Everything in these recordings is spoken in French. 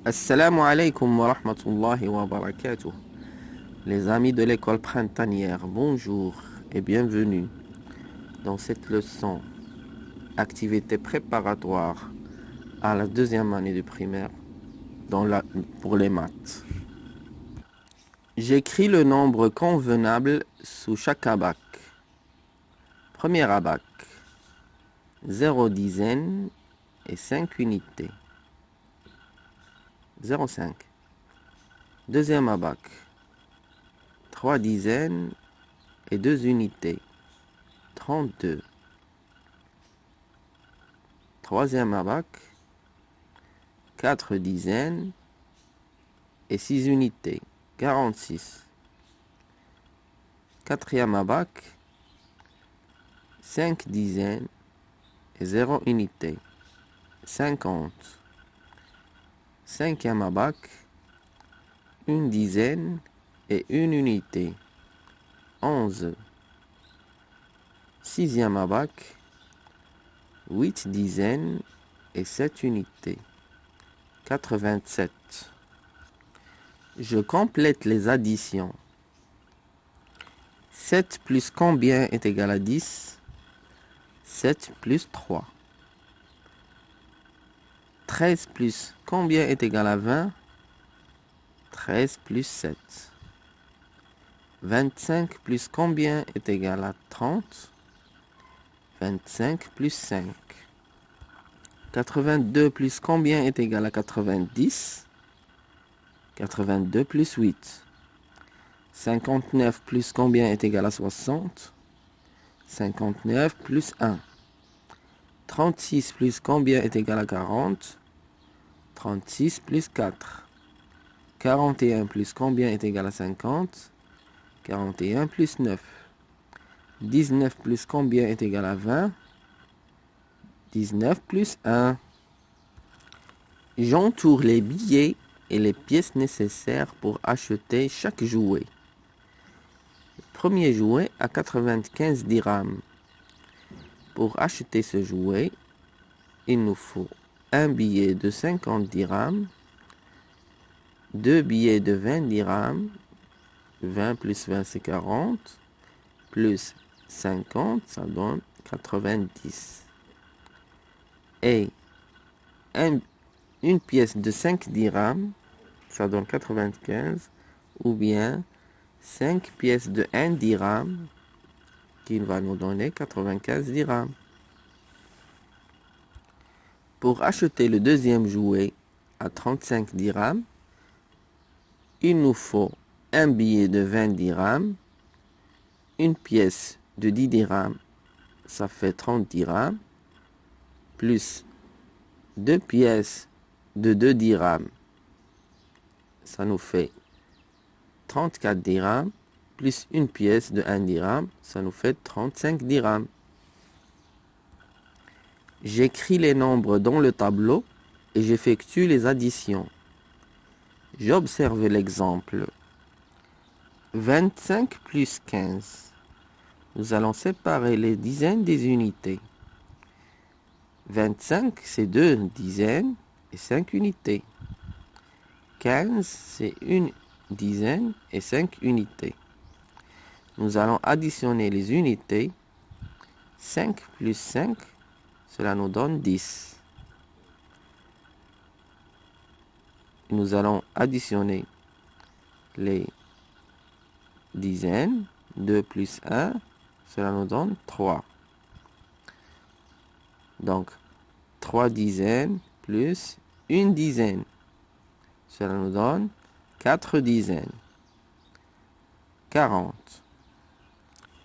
Assalamu alaikum wa rahmatullahi wa barakatuh. Les amis de l'école printanière, bonjour et bienvenue dans cette leçon activité préparatoire à la deuxième année de primaire pour les maths. J'écris le nombre convenable sous chaque abac. Premier abac, 0 dizaines et 5 unités. 0,5. Deuxième abac, 3 dizaines et 2 unités, 32. Troisième abac, 4 dizaines et 6 unités, 46. Quatrième abac, 5 dizaines et 0 unité, 50. Cinquième abac, 1 dizaine et 1 unité, 11. Sixième abac, 8 dizaines et 7 unités, 87. Je complète les additions. 7 plus combien est égal à 10? 7 plus 3. 13 plus combien est égal à 20? 13 plus 7. 25 plus combien est égal à 30? 25 plus 5. 82 plus combien est égal à 90? 82 plus 8. 59 plus combien est égal à 60? 59 plus 1. 36 plus combien est égal à 40? 36 plus 4. 41 plus combien est égal à 50? 41 plus 9. 19 plus combien est égal à 20? 19 plus 1. J'entoure les billets et les pièces nécessaires pour acheter chaque jouet. Le premier jouet à 95 dirhams. Pour acheter ce jouet, il nous faut un billet de 50 dirhams, deux billets de 20 dirhams, 20 plus 20 c'est 40, plus 50 ça donne 90. Et une pièce de 5 dirhams, ça donne 95, ou bien 5 pièces de 1 dirham, qui va nous donner 95 dirhams. Pour acheter le deuxième jouet à 35 dirhams, il nous faut un billet de 20 dirhams, une pièce de 10 dirhams, ça fait 30 dirhams, plus deux pièces de 2 dirhams, ça nous fait 34 dirhams, plus une pièce de 1 dirham, ça nous fait 35 dirhams. J'écris les nombres dans le tableau et j'effectue les additions. J'observe l'exemple. 25 plus 15. Nous allons séparer les dizaines des unités. 25, c'est 2 dizaines et 5 unités. 15, c'est 1 dizaine et 5 unités. Nous allons additionner les unités. 5 plus 5, cela nous donne 10. Nous allons additionner les dizaines. 2 plus 1, cela nous donne 3. Donc, 3 dizaines plus 1 dizaine. Cela nous donne 4 dizaines. 40.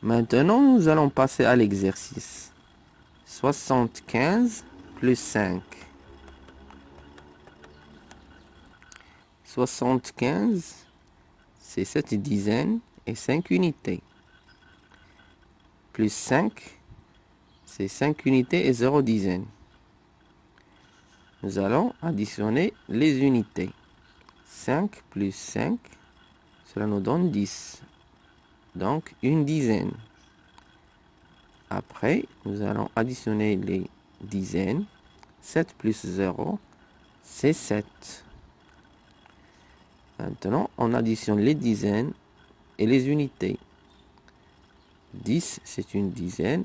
Maintenant, nous allons passer à l'exercice. 75 plus 5. 75, c'est 7 dizaines et 5 unités. Plus 5, c'est 5 unités et 0 dizaines. Nous allons additionner les unités. 5 plus 5, cela nous donne 10. Donc, une dizaine. Après, nous allons additionner les dizaines. 7 plus 0, c'est 7. Maintenant, on additionne les dizaines et les unités. 10, c'est une dizaine,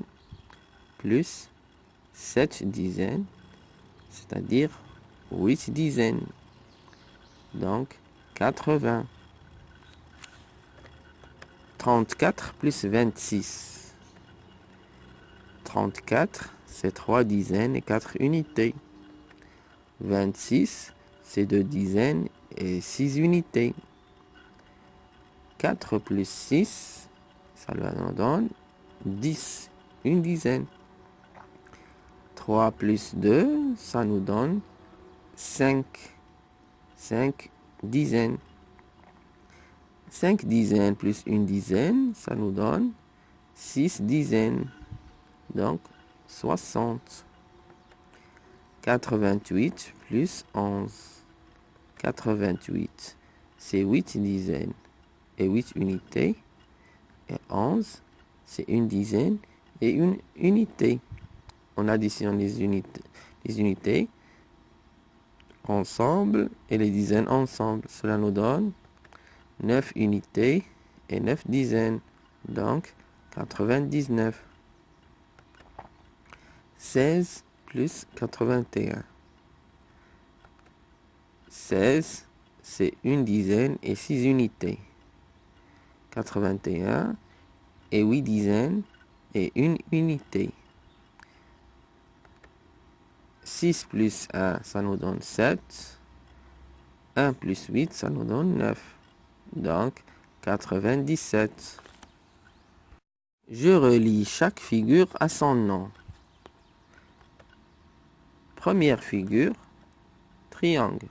plus 7 dizaines, c'est-à-dire 8 dizaines. Donc, 80. 34 plus 26. 34, c'est 3 dizaines et 4 unités. 26, c'est 2 dizaines et 6 unités. 4 plus 6, ça nous donne 10, une dizaine. 3 plus 2, ça nous donne 5 dizaines. 5 dizaines plus une dizaine, ça nous donne 6 dizaines. Donc, 60. 88 plus 11. 88, c'est 8 dizaines et 8 unités. Et 11, c'est une dizaine et une unité. On additionne les unités ensemble et les dizaines ensemble. Cela nous donne 9 unités et 9 dizaines. Donc, 99. 16 plus 81. 16, c'est une dizaine et 6 unités. 81 et 8 dizaines et une unité. 6 plus 1, ça nous donne 7. 1 plus 8, ça nous donne 9. Donc, 97. Je relis chaque figure à son nom. Première figure, triangle.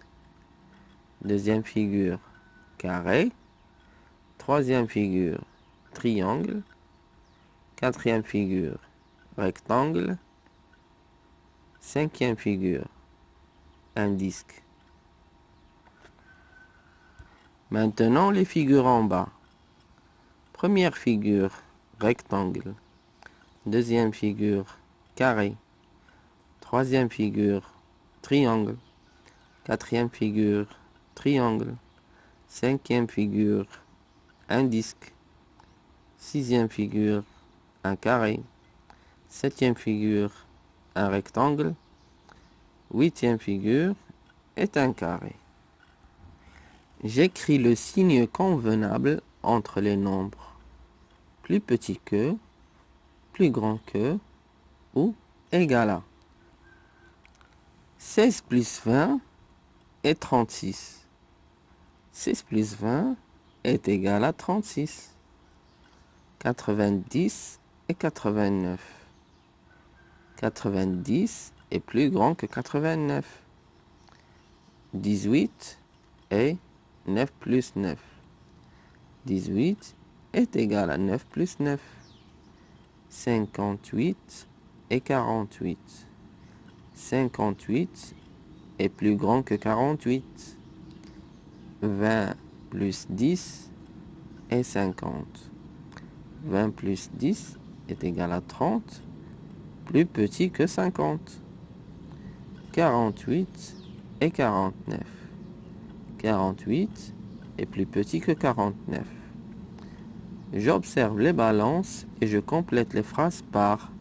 Deuxième figure, carré. Troisième figure, triangle. Quatrième figure, rectangle. Cinquième figure, un disque. Maintenant, les figures en bas. Première figure, rectangle. Deuxième figure, carré. Troisième figure, triangle. Quatrième figure, triangle. Cinquième figure, un disque. Sixième figure, un carré. Septième figure, un rectangle. Huitième figure est un carré. J'écris le signe convenable entre les nombres plus petit que, plus grand que ou égal à. 16 plus 20 est 36. 16 plus 20 est égal à 36. 90 et 89. 90 est plus grand que 89. 18 et 9 plus 9. 18 est égal à 9 plus 9. 58 et 48. 58 est plus grand que 48. 20 plus 10 est 50. 20 plus 10 est égal à 30, plus petit que 50. 48 et 49. 48 est plus petit que 49. J'observe les balances et je complète les phrases par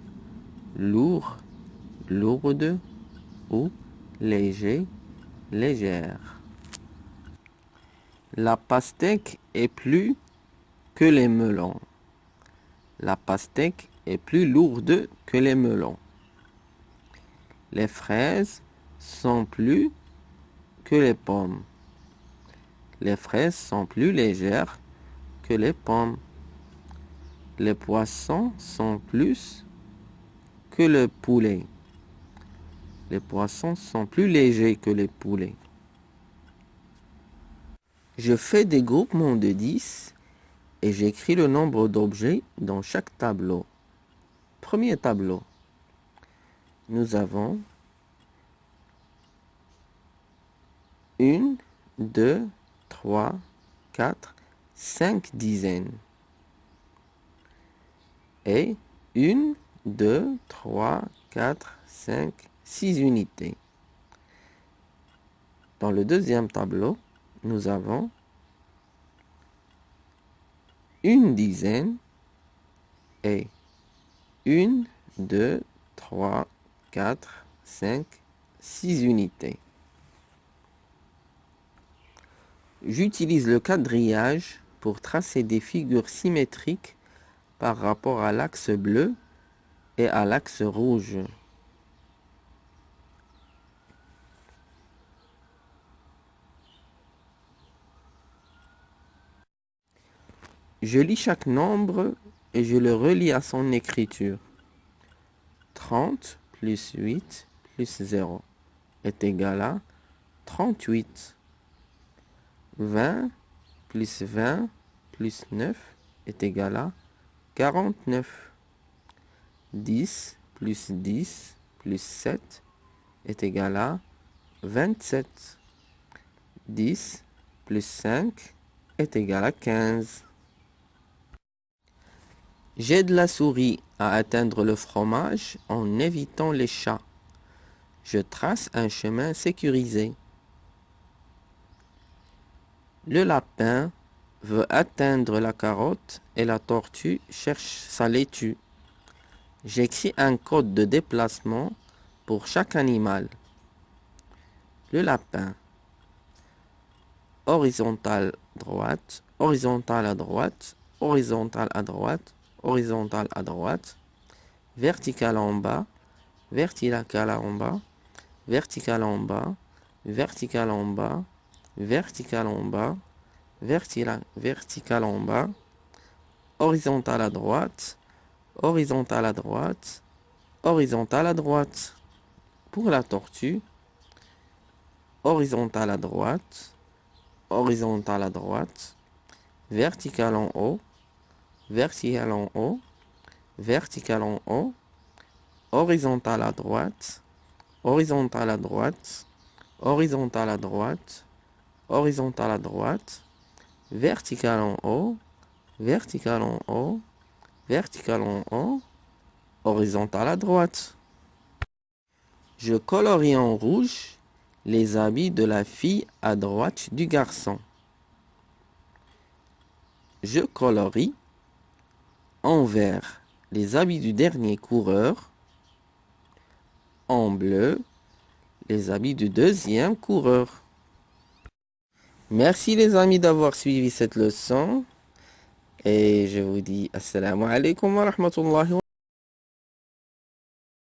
lourd, lourde ou léger, légère. La pastèque est plus que les melons. La pastèque est plus lourde que les melons. Les fraises sont plus que les pommes. Les fraises sont plus légères que les pommes. Les poissons sont plus que le poulet. Les poissons sont plus légers que les poulets. Je fais des groupements de 10 et j'écris le nombre d'objets dans chaque tableau. Premier tableau. Nous avons 1, 2, 3, 4, 5 dizaines. Et 1, 2, 3, 4, 5, 6 unités. Dans le deuxième tableau, nous avons une dizaine et 1, 2, 3, 4, 5, 6 unités. J'utilise le quadrillage pour tracer des figures symétriques par rapport à l'axe bleu et à l'axe rouge. Je lis chaque nombre et je le relis à son écriture. 30 plus 8 plus 0 est égal à 38. 20 plus 20 plus 9 est égal à 49. 10 plus 10 plus 7 est égal à 27. 10 plus 5 est égal à 15. J'aide la souris à atteindre le fromage en évitant les chats. Je trace un chemin sécurisé. Le lapin veut atteindre la carotte et la tortue cherche sa laitue. J'écris un code de déplacement pour chaque animal. Le lapin. Horizontal droite, horizontale à droite, horizontale à droite, horizontale à droite, verticale en bas, verticale en bas, verticale en bas, verticale en bas, verticale en bas, verticale en bas, horizontale à droite, horizontale à droite, horizontale à droite. Pour la tortue, horizontale à droite, horizontale à droite, verticale en haut, verticale en haut, verticale en haut, horizontale à droite, horizontale à droite, horizontale à droite, horizontale à droite, verticale en haut, verticale en haut, verticale en haut, horizontale à droite. Je colorie en rouge les habits de la fille à droite du garçon. Je colorie en vert les habits du dernier coureur, en bleu les habits du deuxième coureur. Merci les amis d'avoir suivi cette leçon et je vous dis assalamu alaikum wa rahmatullahi wa